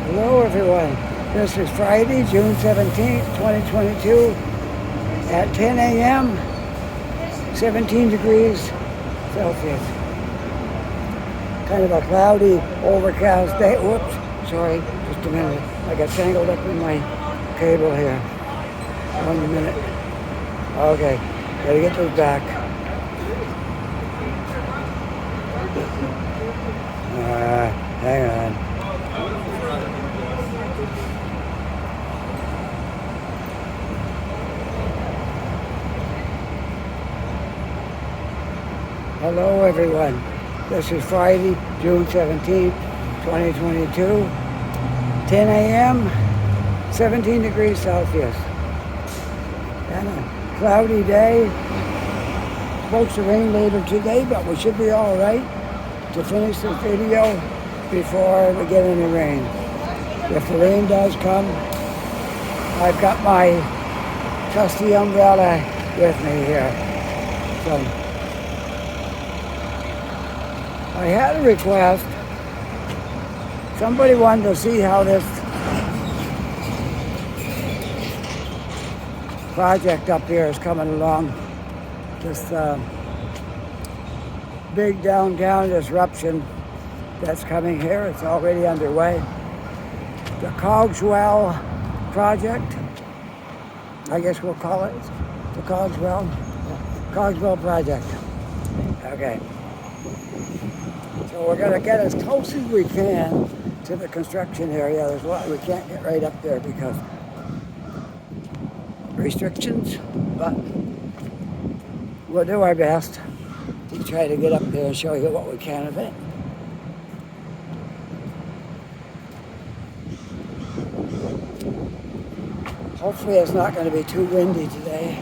Hello everyone, this is Friday, June 17th, 2022 at 10 a.m., 17 degrees Celsius. Kind of a cloudy, overcast day. Whoops, sorry, just a minute. I got tangled up in my cable here. 1 minute. Okay, gotta get those back. Hang on. Hello everyone, this is Friday, June 17th, 2022, 10 a.m., 17 degrees Celsius. And a cloudy day, supposed to rain later today, but we should be all right to finish this video before we get any rain. If the rain does come, I've got my trusty umbrella with me here. So, I had a request. Somebody wanted to see how this project up here is coming along. This big downtown disruption that's coming here. It's already underway. The Cogswell Project, I guess we'll call it. The Cogswell Project. Okay. So we're going to get as close as we can to the construction area. There's a lot we can't get right up there because restrictions, but we'll do our best to try to get up there and show you what we can of it. Hopefully it's not going to be too windy today.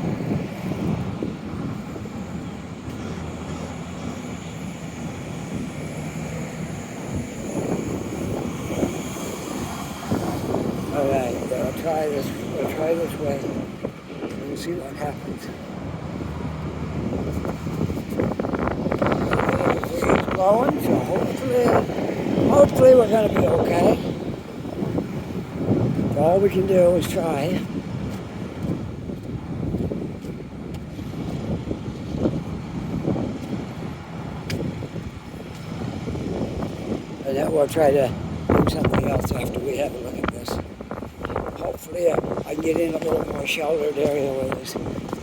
Alright, we'll try this way and see what happens. The breeze blowing, so hopefully we're going to be okay. All we can do is try. And then we'll try to do something else after we have a look at this. Hopefully I can get in a little more sheltered area where there's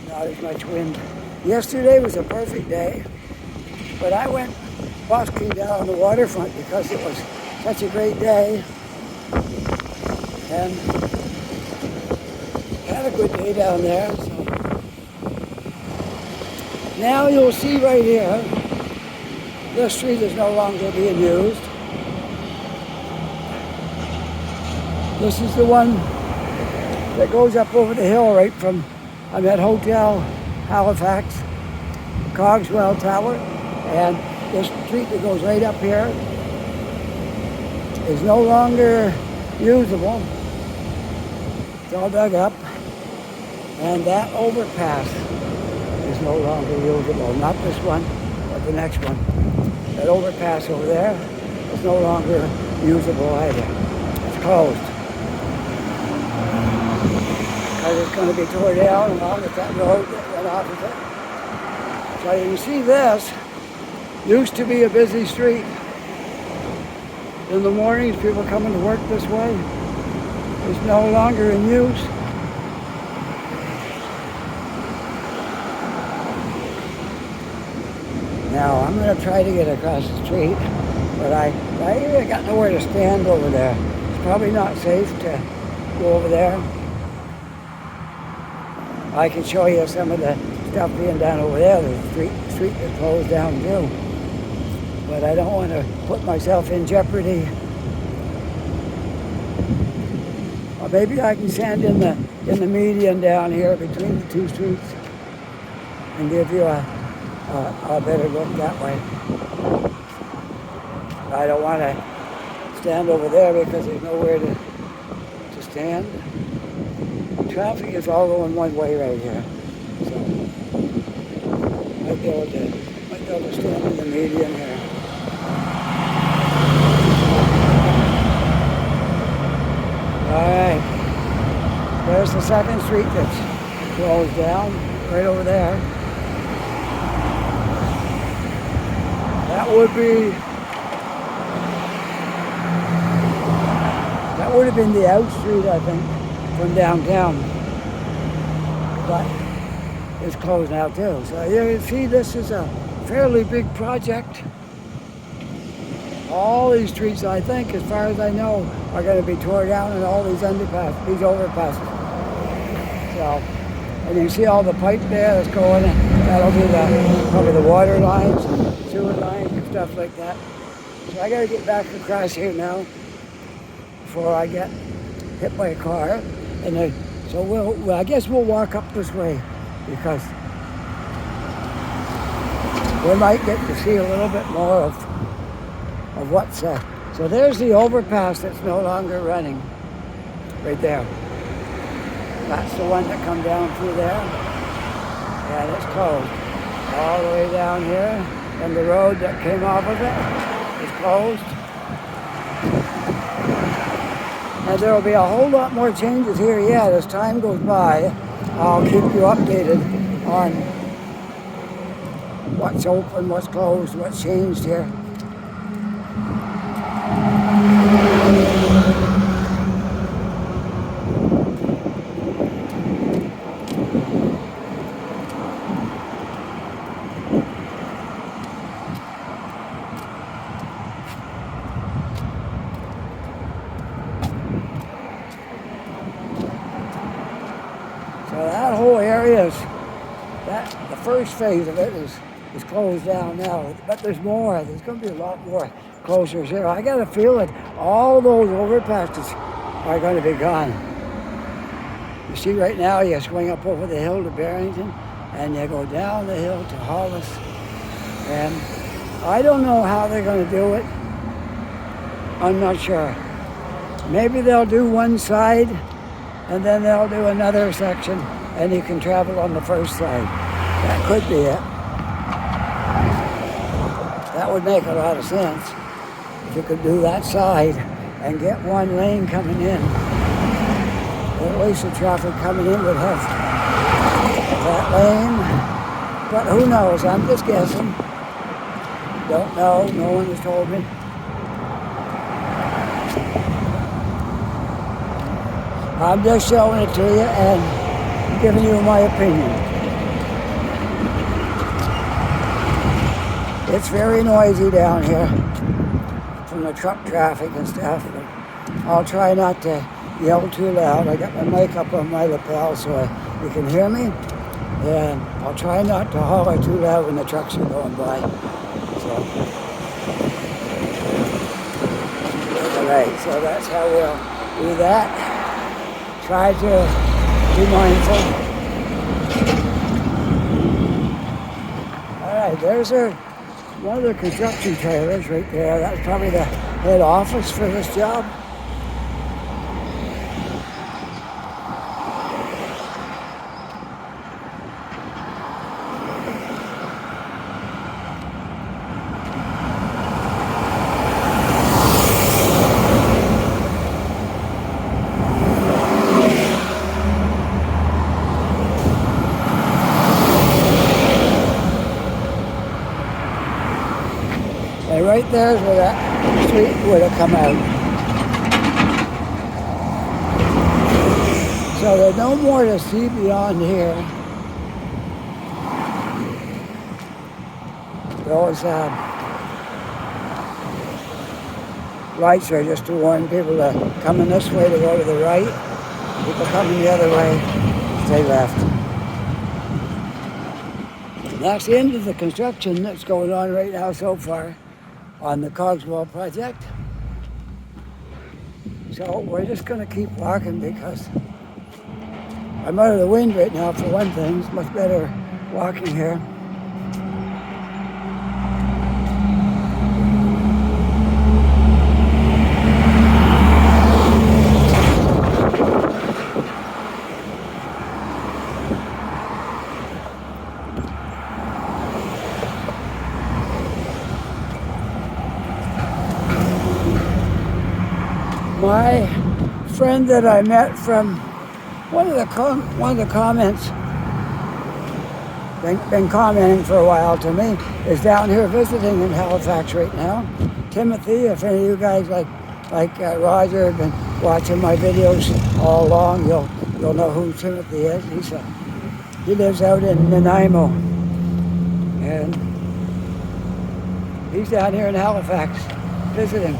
not as much wind. Yesterday was a perfect day, but I went busking down on the waterfront because it was such a great day. And had a good day down there. So now you'll see right here, this street is no longer being used. This is the one that goes up over the hill right from, I'm at Hotel Halifax, Cogswell Tower, and this street that goes right up here is no longer usable. It's all dug up, and that overpass is no longer usable. Not this one, but the next one. That overpass over there is no longer usable either. It's closed. Because it's going to be torn down along with that road that went off of it. So you can see this used to be a busy street. In the mornings, people coming to work this way. It's no longer in use. Now I'm going to try to get across the street, but I ain't got nowhere to stand over there. It's probably not safe to go over there. I can show you some of the stuff being done over there. The street is closed down too. But I don't want to put myself in jeopardy. Or maybe I can stand in the median down here between the two streets and give you a better look that way. I don't want to stand over there because there's nowhere to stand. Traffic is all going one way right here. So might be able to stand in the median here. There's the second street that's closed down, right over there. That would have been the out street, I think, from downtown. But it's closed now too. So you see, this is a fairly big project. All these streets, I think, as far as I know, are going to be torn down, and all these underpasses, these overpasses. So, and you see all the pipe there that's going in. That'll be probably the water lines, and sewer lines, and stuff like that. So I got to get back across here now before I get hit by a car. And so I guess we'll walk up this way, because we might get to see a little bit more of what's so there's the overpass that's no longer running, right there. That's the one that come down through there, and it's closed all the way down here, and the road that came off of it is closed. And there will be a whole lot more changes here yet as time goes by. I'll keep you updated on what's open, what's closed, what's changed here. So that whole area the first phase of it is closed down now, but there's more. There's going to be a lot more closures here. I got a feeling all those overpasses are going to be gone. You see, right now you swing up over the hill to Barrington, and you go down the hill to Hollis, and I don't know how they're going to do it. I'm not sure. Maybe they'll do one side, and then they'll do another section, and you can travel on the first side. That could be it. That would make a lot of sense if you could do that side and get one lane coming in. At least the traffic coming in would have that lane. But who knows? I'm just guessing. Don't know. No one has told me. I'm just showing it to you and giving you my opinion. It's very noisy down here from the truck traffic and stuff. But I'll try not to yell too loud. I got my mic up on my lapel so you can hear me. And I'll try not to holler too loud when the trucks are going by. So, alright, so that's how we'll do that. Try to be mindful. Alright, there's one of the construction trailers right there. That's probably the head office for this job. And right there's where that street would have come out. So there's no more to see beyond here. Those lights are just to warn people to coming this way to go to the right. People coming the other way, stay left. And that's the end of the construction that's going on right now so far on the Cogswell Project. So we're just going to keep walking because I'm out of the wind right now for one thing. It's much better walking here. My friend that I met from one of the comments been commenting for a while to me is down here visiting in Halifax right now. Timothy, if any of you guys like Roger have been watching my videos all along, you'll know who Timothy is. He lives out in Nanaimo, and he's down here in Halifax visiting.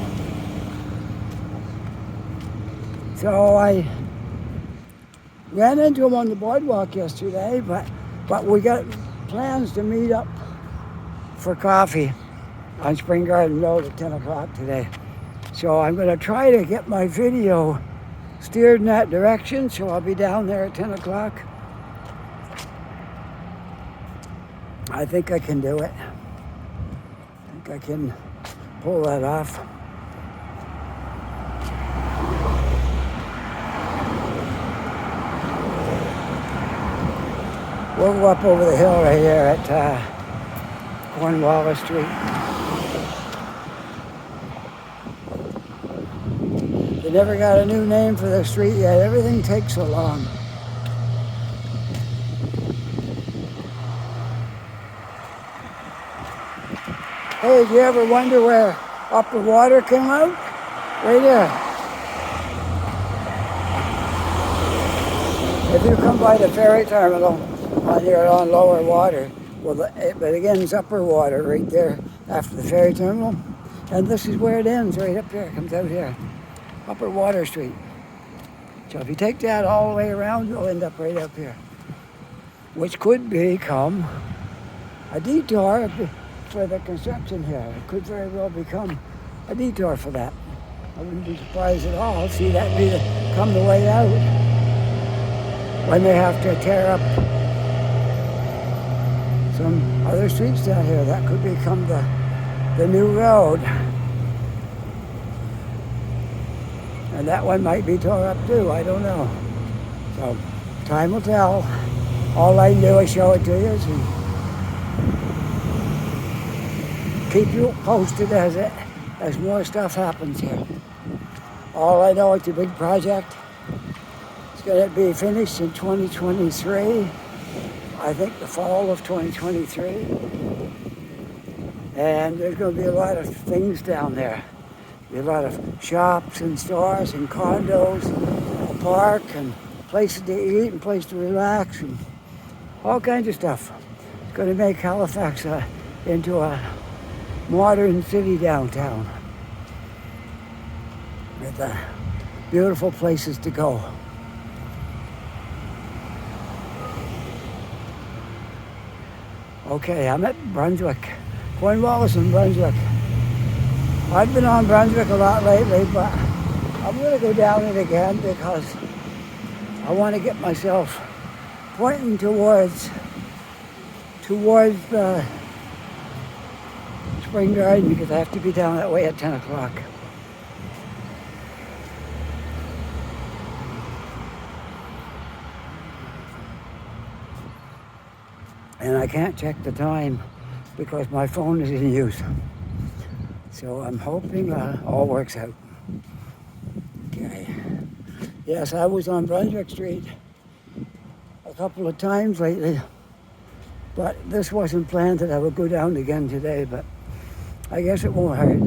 So I ran into him on the boardwalk yesterday, but we got plans to meet up for coffee on Spring Garden Road at 10 o'clock today. So I'm going to try to get my video steered in that direction, so I'll be down there at 10 o'clock. I think I can do it. I think I can pull that off. We'll go up over the hill right here at Cornwallis Street. They never got a new name for the street yet. Everything takes so long. Hey, do you ever wonder where upper water came out? Right there. If you come by the ferry terminal on here on lower water, well, it begins upper water right there after the ferry terminal. And this is where it ends, right up here. It comes out here. Upper Water Street. So if you take that all the way around, you'll end up right up here. Which could become a detour for the construction here. It could very well become a detour for that. I wouldn't be surprised at all. See, that'd be come the way out when they have to tear up some other streets down here. That could become the new road. And that one might be tore up too, I don't know. So, time will tell. All I can do is show it to you and keep you posted as more stuff happens here. All I know, it's a big project. It's going to be finished in 2023. I think the fall of 2023. And there's going to be a lot of things down there. A lot of shops and stores and condos, a park and places to eat and places to relax and all kinds of stuff. It's going to make Halifax into a modern city downtown with beautiful places to go. Okay, I'm at Brunswick, Cornwallis and Brunswick. I've been on Brunswick a lot lately, but I'm going to go down it again because I want to get myself pointing towards the Spring Garden because I have to be down that way at 10 o'clock. And I can't check the time because my phone is in use. So I'm hoping all works out. Okay. Yes, I was on Brunswick Street a couple of times lately, but this wasn't planned that I would go down again today, but I guess it won't hurt.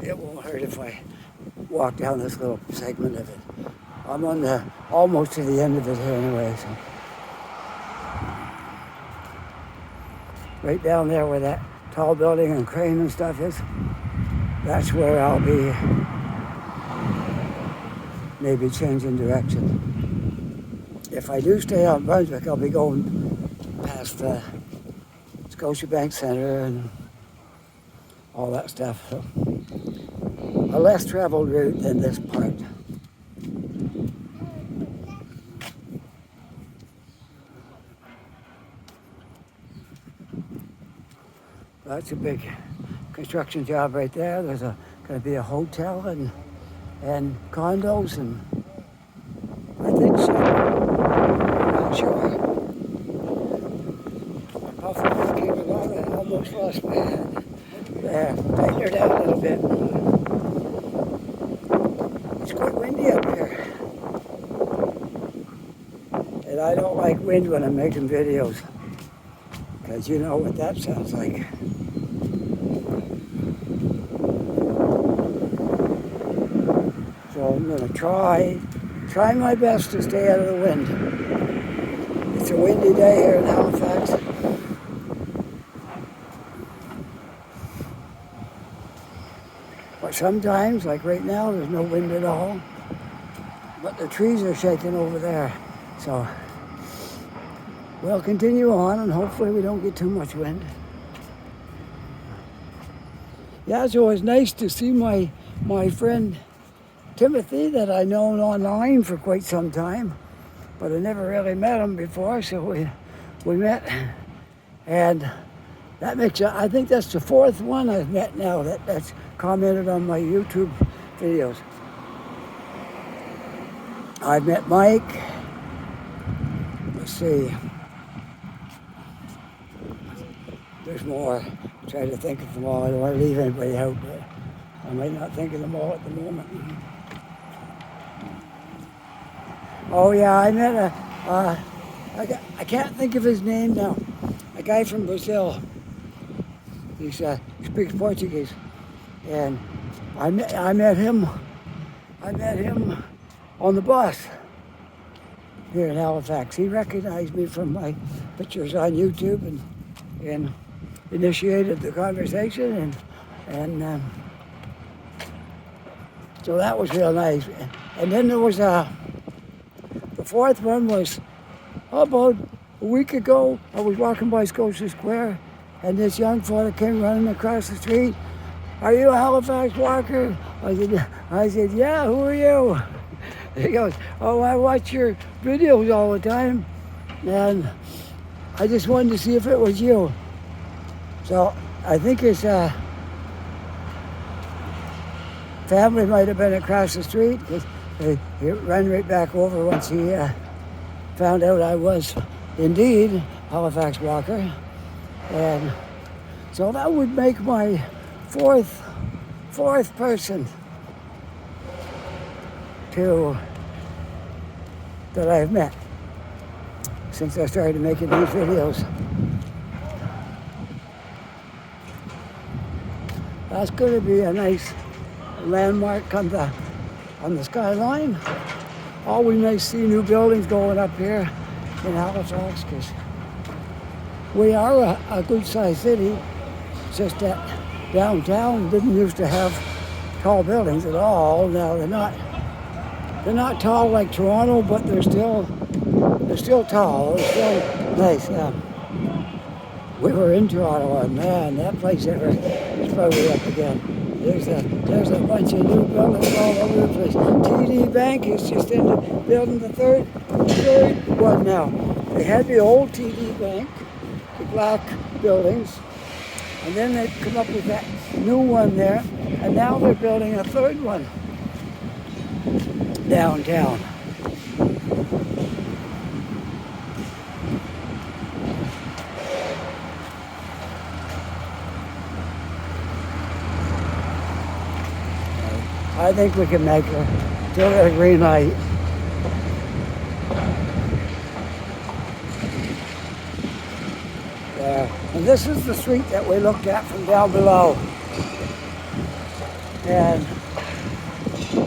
It won't hurt if I walk down this little segment of it. I'm on almost to the end of it here anyway, so. Right down there where that tall building and crane and stuff is, that's where I'll be maybe changing direction. If I do stay on Brunswick, I'll be going past the Scotiabank Center and all that stuff. So, a less traveled route than this part. That's a big construction job right there. There's going to be a hotel and condos and I think so. I'm not sure. How far I came along, I almost lost my head. There, tighten her down a little bit. It's quite windy up here. And I don't like wind when I'm making videos, because you know what that sounds like. So I'm going to try my best to stay out of the wind. It's a windy day here in Halifax. But sometimes, like right now, there's no wind at all. But the trees are shaking over there. So we'll continue on, and hopefully we don't get too much wind. Yeah, so it's nice to see my friend Timothy that I known online for quite some time, but I never really met him before, so we met, and that makes, I think that's the fourth one I've met now that's commented on my YouTube videos. I've met Mike, let's see, there's more. I'm trying to think of them all. I don't want to leave anybody out, but I might not think of them all at the moment. Oh yeah, I met I can't think of his name now, a guy from Brazil. He speaks Portuguese, and I met him on the bus here in Halifax. He recognized me from my pictures on YouTube and initiated the conversation, and so that was real nice. And then there was the fourth one was about a week ago. I was walking by Scotia Square, and this young fella came running across the street. "Are you a Halifax walker?" I said, "Yeah, who are you?" He goes, "Oh, I watch your videos all the time, and I just wanted to see if it was you." So I think his family might have been across the street, because he ran right back over once he found out I was indeed Halifax walker. And so that would make my fourth person that I've met since I started making these videos. That's going to be a nice landmark on the skyline. Always nice to see new buildings going up here in Halifax, because we are a good-sized city. It's just that downtown didn't used to have tall buildings at all. Now they're not tall like Toronto, but they're still tall. They're still nice. We were in Toronto, and man, that place is probably up again. There's a bunch of new buildings all over the place. TD Bank is just in the building the third one now. They had the old TD Bank, the black buildings, and then they've come up with that new one there, and now they're building a third one downtown. I think we can make a still got a green light. There. And this is the street that we looked at from down below. And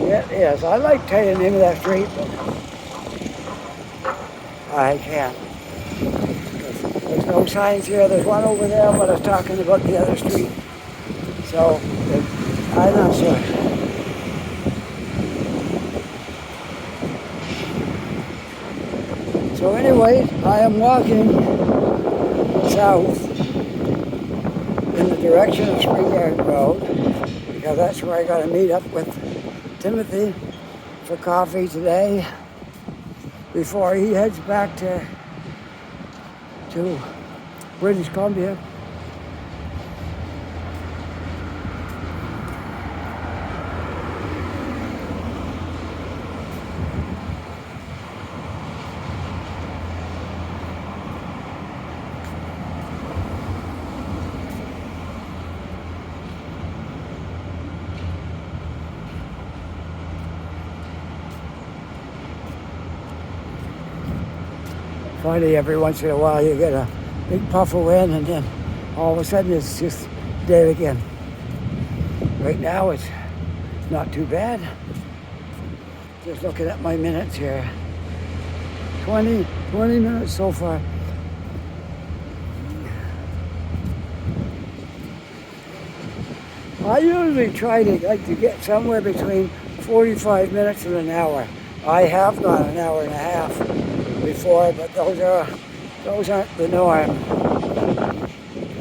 it is. I like telling you the name of that street, but I can't. There's no signs here. There's one over there, but I was talking about the other street. So I'm not sure. So anyway, I am walking south in the direction of Springyard Road, because that's where I got to meet up with Timothy for coffee today before he heads back to British Columbia. Funny, every once in a while you get a big puff of wind and then all of a sudden it's just dead again. Right now it's not too bad. Just looking at my minutes here. 20 minutes so far. I usually try to get somewhere between 45 minutes and an hour. I have gone an hour and a half before, but those aren't the norm.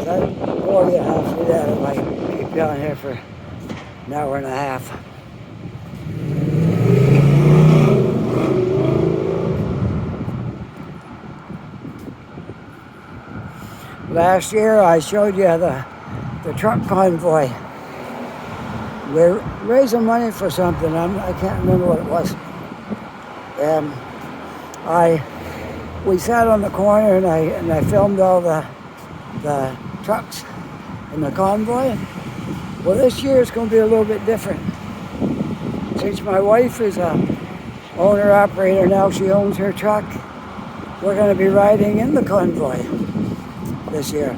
I bore you half to death if I keep down here for an hour and a half. Last year I showed you the truck convoy. We're raising money for something. I can't remember what it was. We sat on the corner and I filmed all the trucks in the convoy. Well, this year it's going to be a little bit different. Since my wife is a owner-operator now, she owns her truck. We're going to be riding in the convoy this year.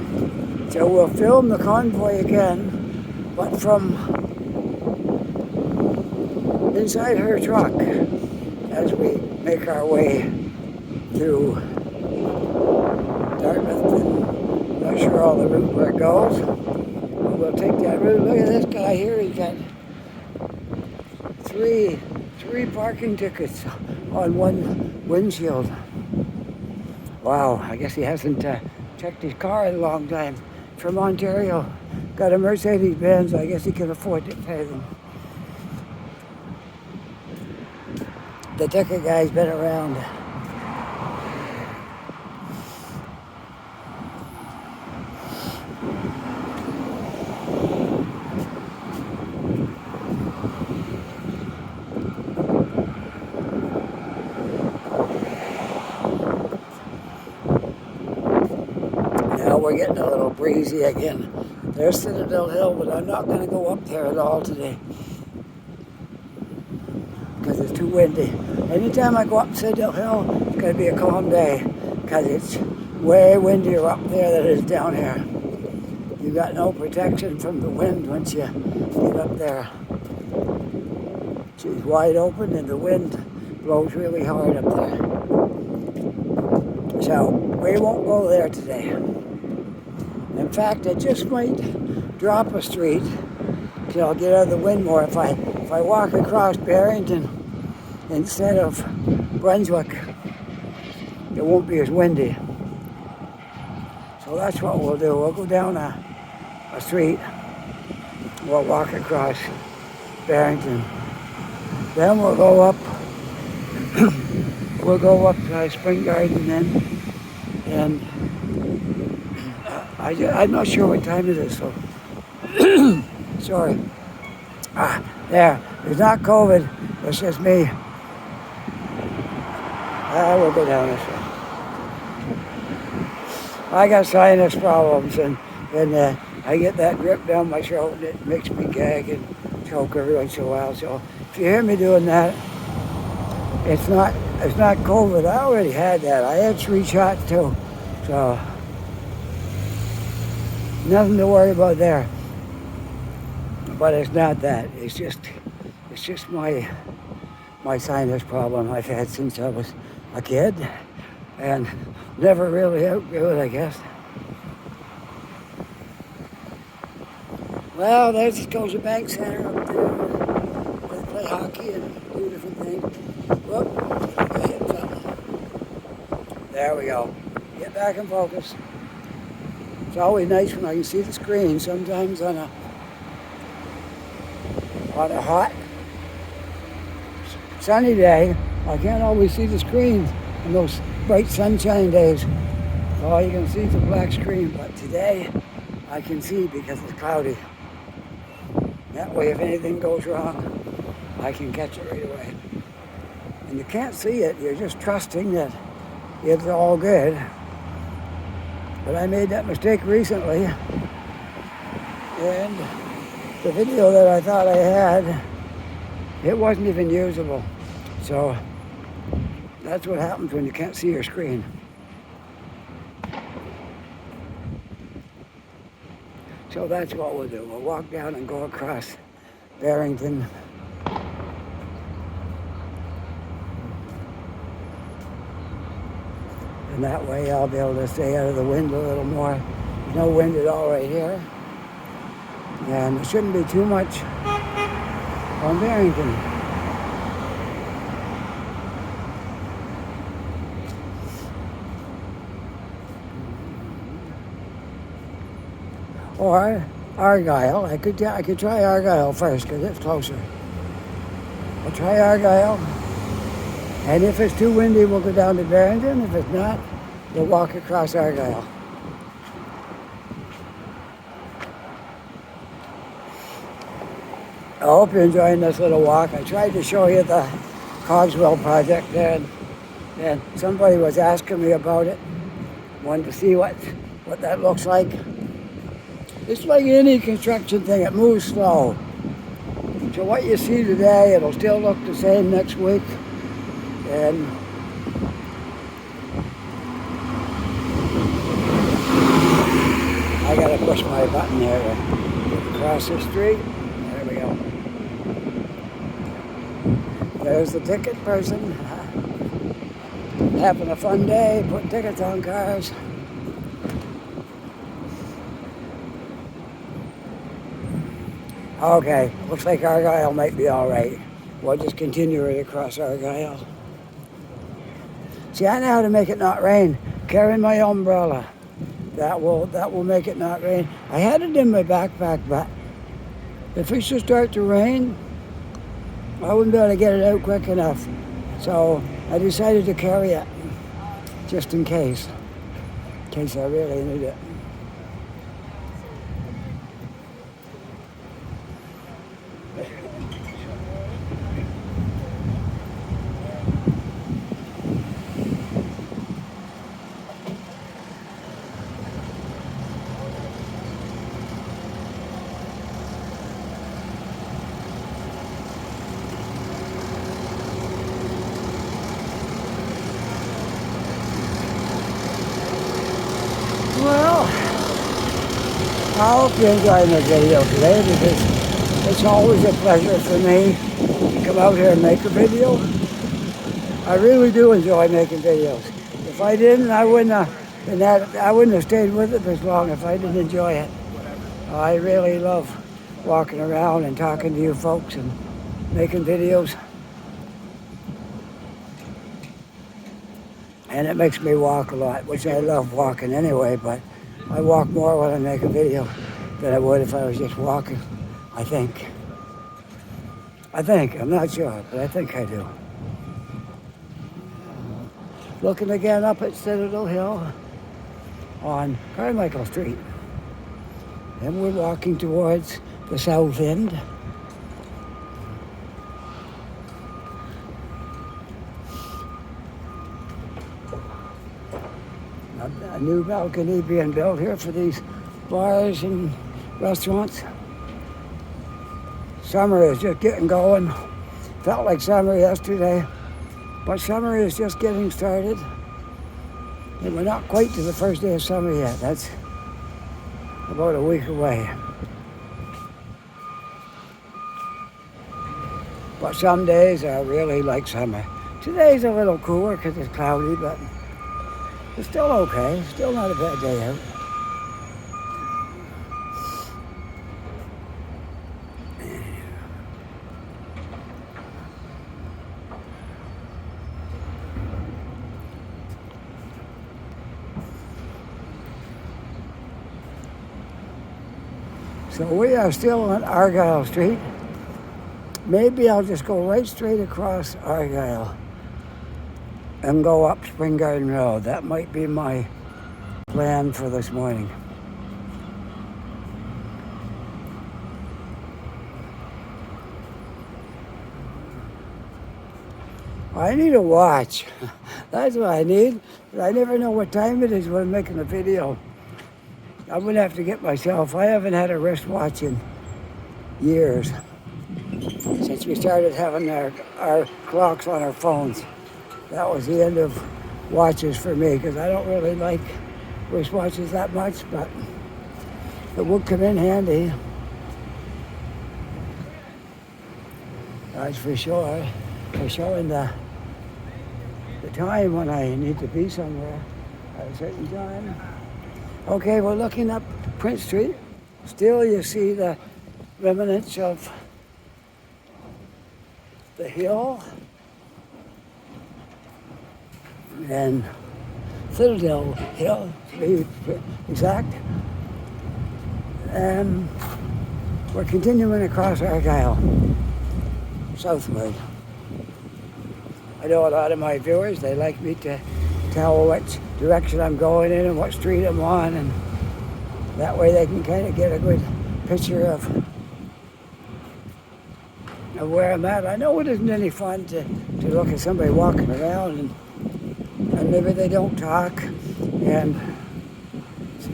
So we'll film the convoy again, but from inside her truck as we make our way through Dartmouth. And I'm not sure all the route where it goes. But we'll take that route. Look at this guy here. He's got three parking tickets on one windshield. Wow, I guess he hasn't checked his car in a long time. From Ontario, got a Mercedes-Benz. I guess he can afford to pay them. The ticket guy's been around. Now we're getting a little breezy again. There's Citadel Hill, but I'm not going to go up there at all today because it's too windy. Anytime I go up Citadel Hill, it's going to be a calm day because it's way windier up there than it is down here. You got no protection from the wind once you get up there. She's wide open and the wind blows really hard up there. So we won't go there today. In fact, I just might drop a street so I'll get out of the wind more if I walk across Barrington instead of Brunswick. It won't be as windy. So that's what we'll do. We'll go down a street. We'll walk across Barrington. Then we'll go up. We'll go up Spring Garden then, and I'm not sure what time it is. So sorry. There. It's not COVID. It's just me. We'll go down this way. I got sinus problems, and I get that grip down my throat, and it makes me gag and choke every once in a while. So if you hear me doing that, it's not COVID. I already had that. I had 3 shots too, so nothing to worry about there. But it's not that. It's just my sinus problem I've had since I was a kid, and never really outgrew it, I guess. Well, there's the Scotiabank Center up there. They play hockey and do different things. Whoop, I hit something. There we go. Get back in focus. It's always nice when I can see the screen. Sometimes on a hot, sunny day, I can't always see the screen on those bright sunshine days. All you can see is a black screen, but today I can see because it's cloudy. That way, if anything goes wrong, I can catch it right away. And you can't see it, you're just trusting that it's all good. But I made that mistake recently, and the video that I thought I had, it wasn't even usable. So that's what happens when you can't see your screen. So that's what we'll do. We'll walk down and go across Barrington. And that way I'll be able to stay out of the wind a little more. There's no wind at all right here. And it shouldn't be too much on Barrington. Or Argyle. I could try Argyle first because it's closer. I'll try Argyle. And if it's too windy, we'll go down to Barrington. If it's not, we'll walk across Argyle. I hope you're enjoying this little walk. I tried to show you the Cogswell Project there, and somebody was asking me about it. Wanted to see what that looks like. It's like any construction thing, it moves slow. So what you see today, it'll still look the same next week. And I gotta push my button here to get across the street. There we go. There's the ticket person. Having a fun day, putting tickets on cars. Okay, looks like Argyle might be all right. We'll just continue right across Argyle. See, I know how to make it not rain. Carry my umbrella. That will make it not rain. I had it in my backpack, but if it should start to rain, I wouldn't be able to get it out quick enough. So I decided to carry it, just in case I really need it. Well, I hope you're enjoying the video today because it's always a pleasure for me to come out here and make a video. I really do enjoy making videos. If I didn't, I wouldn't have stayed with it this long if I didn't enjoy it. I really love walking around and talking to you folks and making videos. And it makes me walk a lot, which I love walking anyway, but I walk more when I make a video than I would if I was just walking, I think. I'm not sure, but I think I do. Looking again up at Citadel Hill on Carmichael Street. And we're walking towards the south end. A new balcony being built here for these bars and restaurants. Summer is just getting going. Felt like summer yesterday, but summer is just getting started. And we're not quite to the first day of summer yet. That's about a week away. But some days are really like summer. Today's a little cooler because it's cloudy, but it's still okay. Still not a bad day out. So we are still on Argyle Street. Maybe I'll just go right straight across Argyle and go up Spring Garden Road. That might be my plan for this morning. I need a watch. That's what I need. I never know what time it is when I'm making a video. I'm gonna have to get myself. I haven't had a wristwatch in years. Since we started having our clocks on our phones. That was the end of watches for me because I don't really like wristwatches that much, but it would come in handy. That's for sure. For showing the time when I need to be somewhere at a certain time. Okay, we're looking up Prince Street. Still you see the remnants of the hill and Citadel Hill, to be exact. And we're continuing across Argyle, southward. I know a lot of my viewers, they like me to tell which direction I'm going in and what street I'm on, and that way they can kind of get a good picture of where I'm at. I know it isn't any fun to look at somebody walking around and maybe they don't talk, and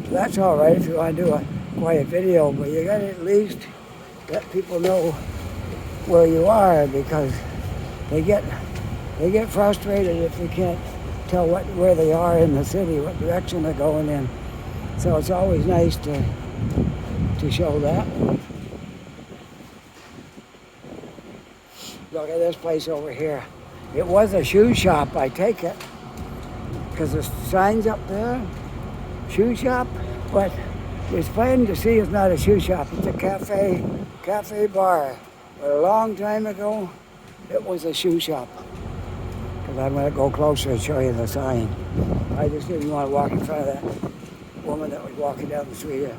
that's all right if you want to do a quiet video, but you got to at least let people know where you are, because they get frustrated if they can't tell where they are in the city, what direction they're going in. So it's always nice to show that. Look at this place over here. It was a shoe shop, I take it, because the sign's up there, shoe shop, but it's plain to see it's not a shoe shop. It's a cafe bar. But a long time ago, it was a shoe shop. Because I'm going to go closer and show you the sign. I just didn't want to walk in front of that woman that was walking down the street here.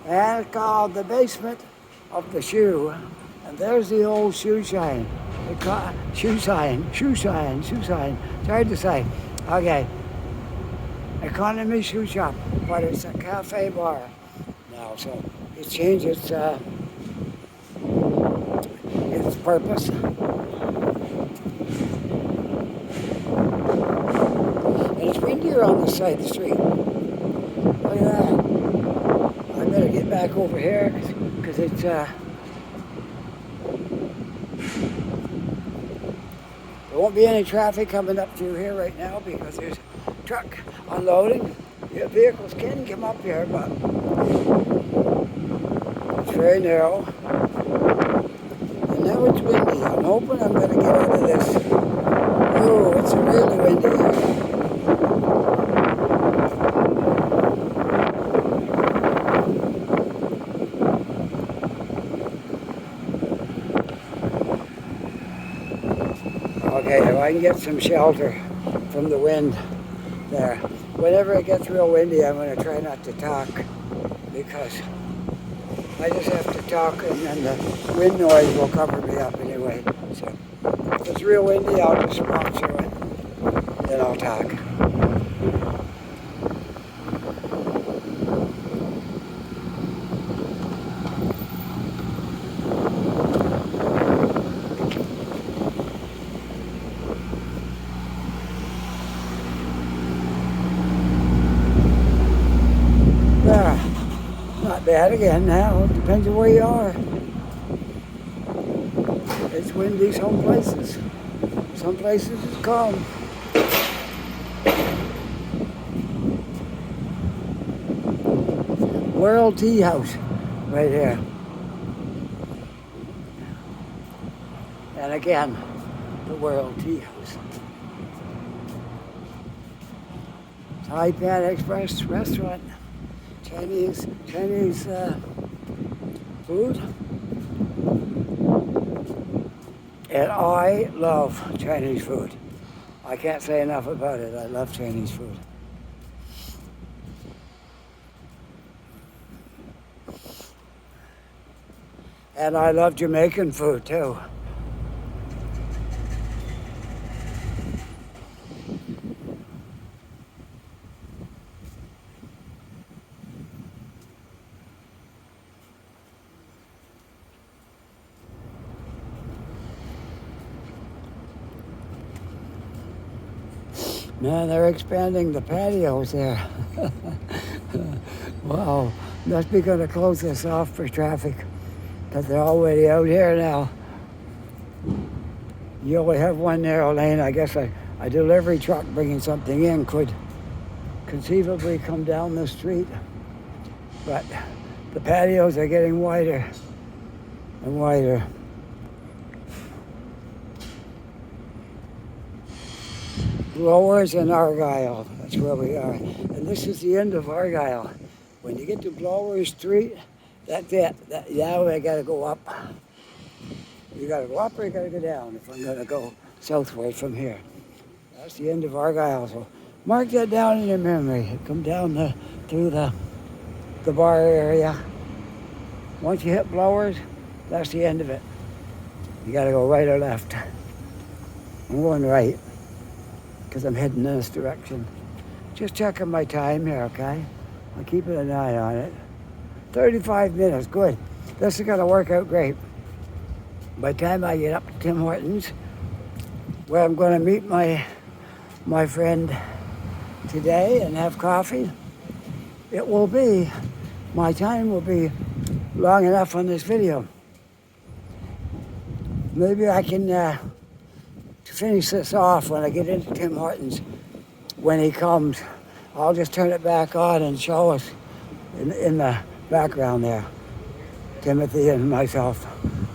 And it's called the basement of the shoe. And there's the old shoe sign. Shoe sign. It's hard to say. Okay. Economy shoe shop, but it's a cafe bar now, so it's changed its purpose. And it's windier on this side of the street. Look at that. I better get back over here because it's there won't be any traffic coming up through here right now because there's a truck unloading. Yeah, vehicles can come up here, but it's very narrow. And now it's windy. I'm hoping I'm going to get out of this. Oh, it's really windy here. Okay, if I can get some shelter from the wind there. Whenever it gets real windy, I'm going to try not to talk, because I just have to talk and then the wind noise will cover me up anyway. So if it's real windy, I'll just walk through it, then I'll talk. Not bad again now. It depends on where you are. It's windy some places. Some places it's calm. World Tea House right here. And again, the World Tea House. Taipan Express restaurant. Chinese food, and I love Chinese food. I can't say enough about it. I love Chinese food. And I love Jamaican food too. Man, they're expanding the patios there. Wow, must be going to close this off for traffic, because they're already out here now. You only have one narrow lane. I guess a delivery truck bringing something in could conceivably come down the street but the patios are getting wider and wider. Blowers in Argyle, that's where we are. And this is the end of Argyle. When you get to Blower Street, that's it. Now I gotta go up. You gotta go up or you gotta go down if I'm gonna go southward from here. That's the end of Argyle. So mark that down in your memory. Come down through the bar area. Once you hit Blowers, that's the end of it. You gotta go right or left. I'm going right because I'm heading in this direction. Just checking my time here, okay? I'm keeping an eye on it. 35 minutes, good. This is gonna work out great. By the time I get up to Tim Hortons, where I'm gonna meet my friend today and have coffee, my time will be long enough on this video. Maybe I can finish this off when I get into Tim Hortons. When he comes, I'll just turn it back on and show us in the background there, Timothy and myself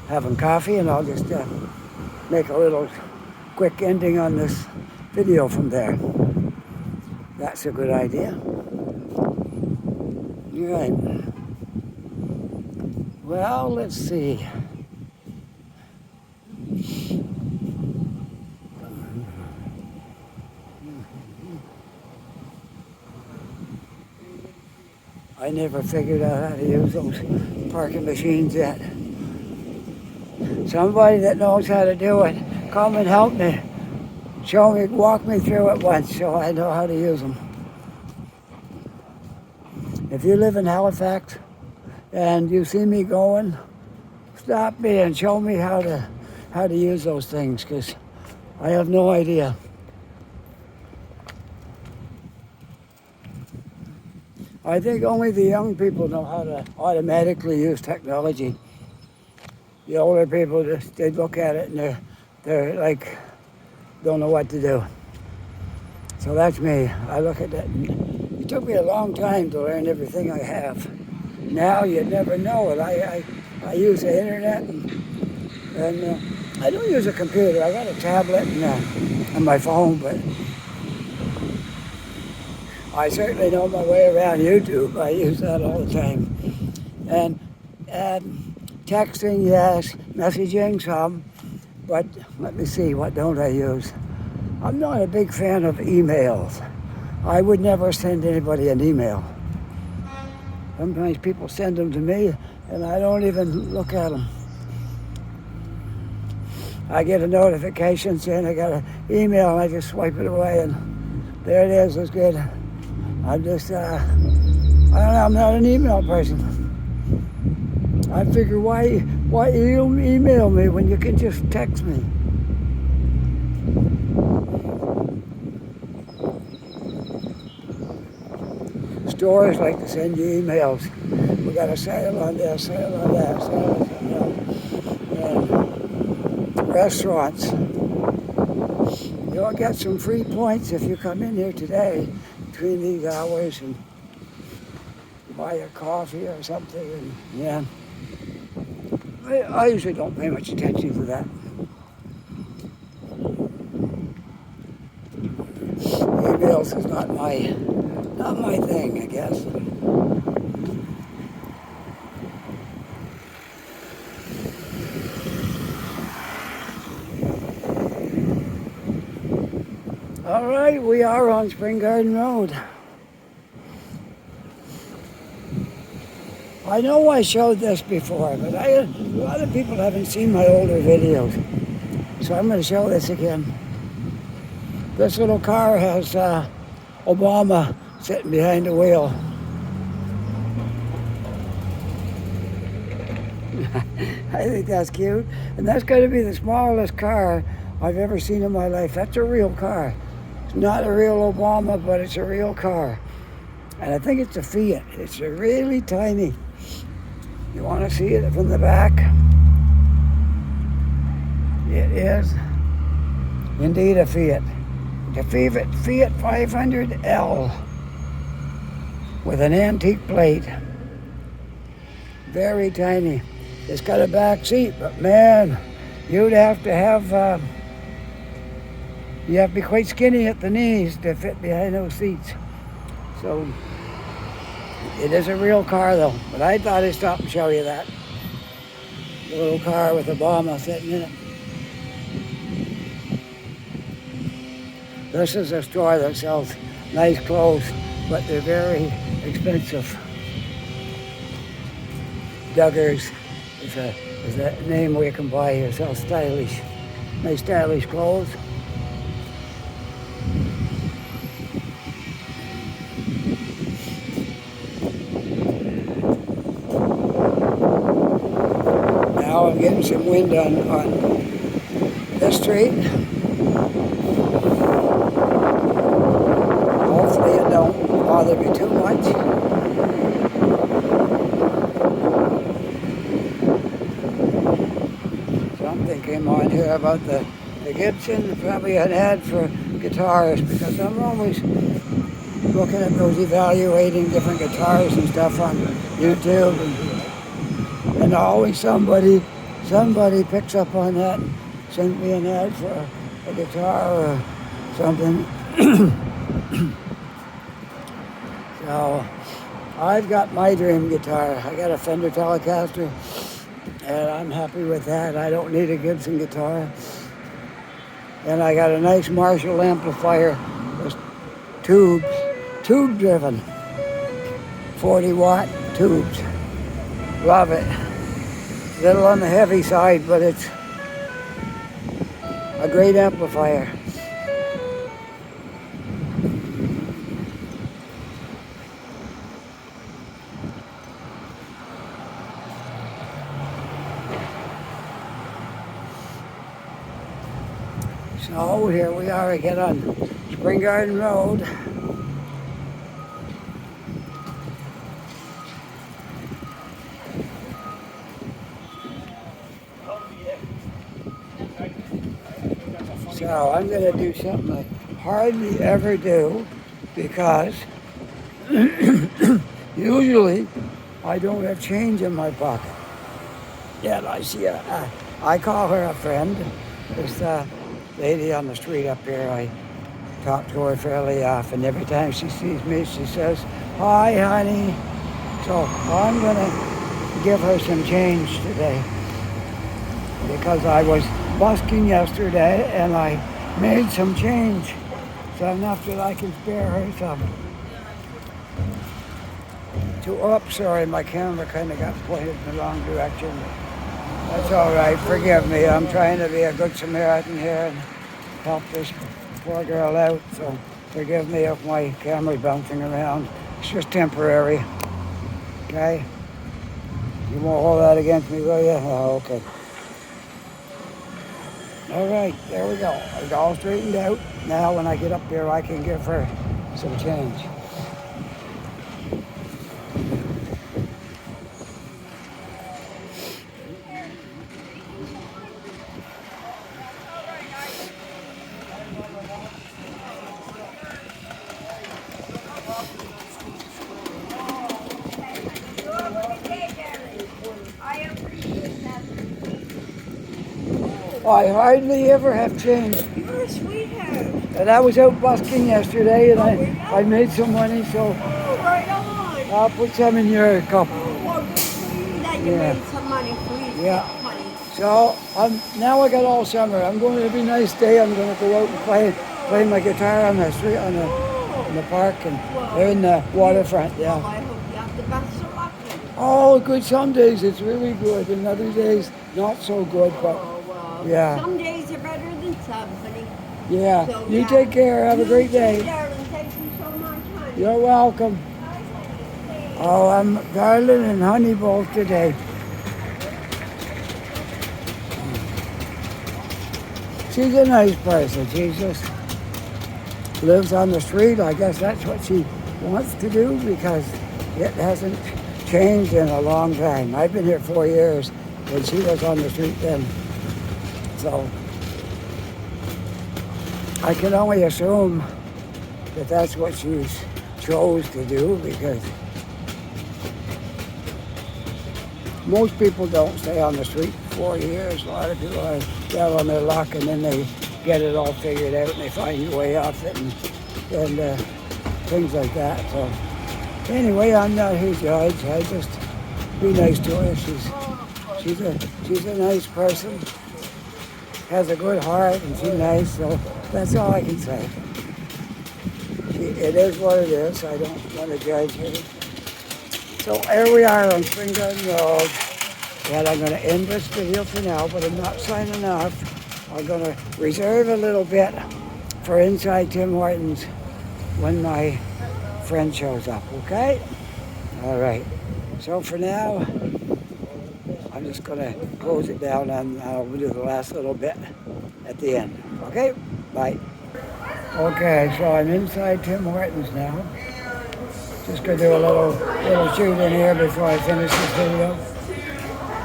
having coffee, and I'll just make a little quick ending on this video from there. That's a good idea. All right. Well, let's see. I never figured out how to use those parking machines yet. Somebody that knows how to do it, come and help me. Show me, walk me through it once so I know how to use them. If you live in Halifax and you see me going, stop me and show me how to use those things, because I have no idea. I think only the young people know how to automatically use technology. The older people, they look at it and they're like, don't know what to do. So that's me. I look at that. It took me a long time to learn everything I have. Now you never know it. I use the internet and I don't use a computer. I got a tablet and my phone, but I certainly know my way around YouTube. I use that all the time. And texting, yes. Messaging, some. But let me see, what don't I use? I'm not a big fan of emails. I would never send anybody an email. Sometimes people send them to me and I don't even look at them. I get a notification saying I got an email and I just swipe it away and there it is, it's good. I'm just, I don't know, I'm not an email person. I figure why you email me when you can just text me? Stores like to send you emails. We got a sale on this, sale on that, sale on that. And restaurants. You'll get some free points if you come in here today between these hours and buy a coffee or something. And, yeah. I usually don't pay much attention to that. Emails is not my thing, I guess. All right, we are on Spring Garden Road. I know I showed this before, but a lot of people haven't seen my older videos. So I'm going to show this again. This little car has Obama sitting behind the wheel. I think that's cute. And that's going to be the smallest car I've ever seen in my life. That's a real car. It's not a real Obama, but it's a real car. And I think it's a Fiat. It's a really tiny. You want to see it from the back? It is indeed a Fiat. The Fiat 500L with an antique plate. very tiny. It's got a back seat, but man, you'd have to have, you have to be quite skinny at the knees to fit behind those seats. So it is a real car though, but I thought I'd stop and show you that. The little car with Obama sitting in it. This is a store that sells nice clothes, but they're very expensive. Duggars is a name where you can buy yourself nice stylish clothes. Now I'm getting some wind on this street. Hopefully it don't bother me too much. Something came on here about the Gibson, probably an ad for guitars, because I'm always looking at those evaluating different guitars and stuff on YouTube, and always somebody picks up on that and sends me an ad for a guitar or something. So I've got my dream guitar. I got a Fender Telecaster, and I'm happy with that. I don't need a Gibson guitar. And I got a nice Marshall amplifier with tube driven, 40-watt tubes. Love it. A little on the heavy side, but it's a great amplifier. So here we are again on Spring Garden Road. So I'm going to do something I hardly ever do, because usually I don't have change in my pocket. Yet I see I call her a friend. This lady on the street up here, I talk to her fairly often. Every time she sees me, she says, "Hi, honey." So I'm going to give her some change today, because I was busking yesterday and I made some change. So enough that I can spare her some. Sorry, my camera kind of got pointed in the wrong direction. That's all right, forgive me. I'm trying to be a good Samaritan here and help this poor girl out. So forgive me if my camera's bouncing around. It's just temporary, okay? You won't hold that against me, will you? Oh, okay. All right, there we go. I got all straightened out. Now when I get up there, I can give her some change. I hardly ever have change. You're a sweetheart. And I was out busking yesterday, and I made some money, so Oh, right on. I'll put some in your cup. Oh, well, good for you that you Yeah. made some money, please. Yeah. Honey. So now I got all summer. I'm going to be a nice day. I'm going to go out and play my guitar on the street, in the park, and they're in the waterfront. Well, Yeah. I hope you have the best of luck. Oh, good. Some days it's really good, and other days not so good. But Oh, well, yeah. Some days are better than some, honey. yeah, So, you yeah. take care. Have a You great too, day. darling. Thank you so much, honey. You're welcome. Oh, I'm darling and honey both today. She's a nice person. She just lives on the street. I guess that's what she wants to do, because it hasn't changed in a long time. I've been here 4 years, and she was on the street then. So I can only assume that that's what she's chose to do, because most people don't stay on the street for 4 years. A lot of people are down on their luck, and then they get it all figured out, and they find a way off it, and things like that. So anyway, I'm not here judge. I just be nice to her. She's a nice person, has a good heart, and she's nice. So that's all I can say. It is what it is. I don't want to judge her. So here we are on Spring Garden Road, and I'm going to end this video for now, but I'm not signing off. I'm going to reserve a little bit for Inside Tim Hortons when my friend shows up, okay? All right. So for now, I'm just going to close it down, and I'll do the last little bit at the end. Okay? Bye. Okay, so I'm inside Tim Hortons now. Just gonna do a little shoot in here before I finish this video.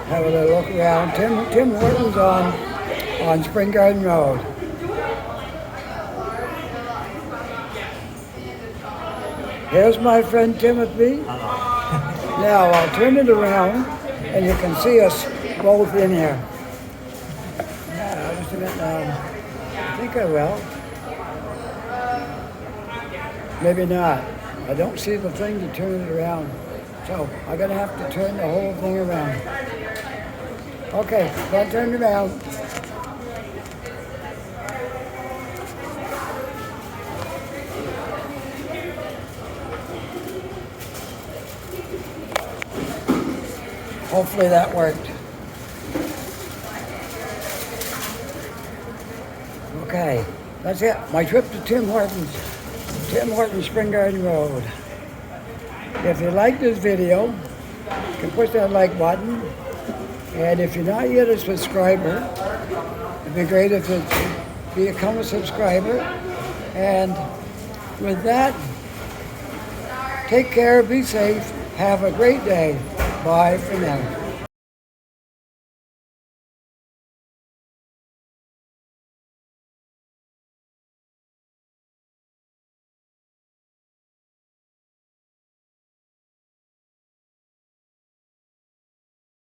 Have a little look around. Tim Hortons on Spring Garden Road. Here's my friend Timothy. Now I'll turn it around and you can see us both in here. Yeah, just a minute now. I think I will. Maybe not. I don't see the thing to turn it around. So I'm gonna have to turn the whole thing around. Okay, I'll turn it around. Hopefully that worked. Okay, that's it. My trip to Tim Hortons Spring Garden Road. If you like this video, you can push that like button. And if you're not yet a subscriber, it'd be great if you become a subscriber. And with that, take care, be safe, have a great day. Bye for now.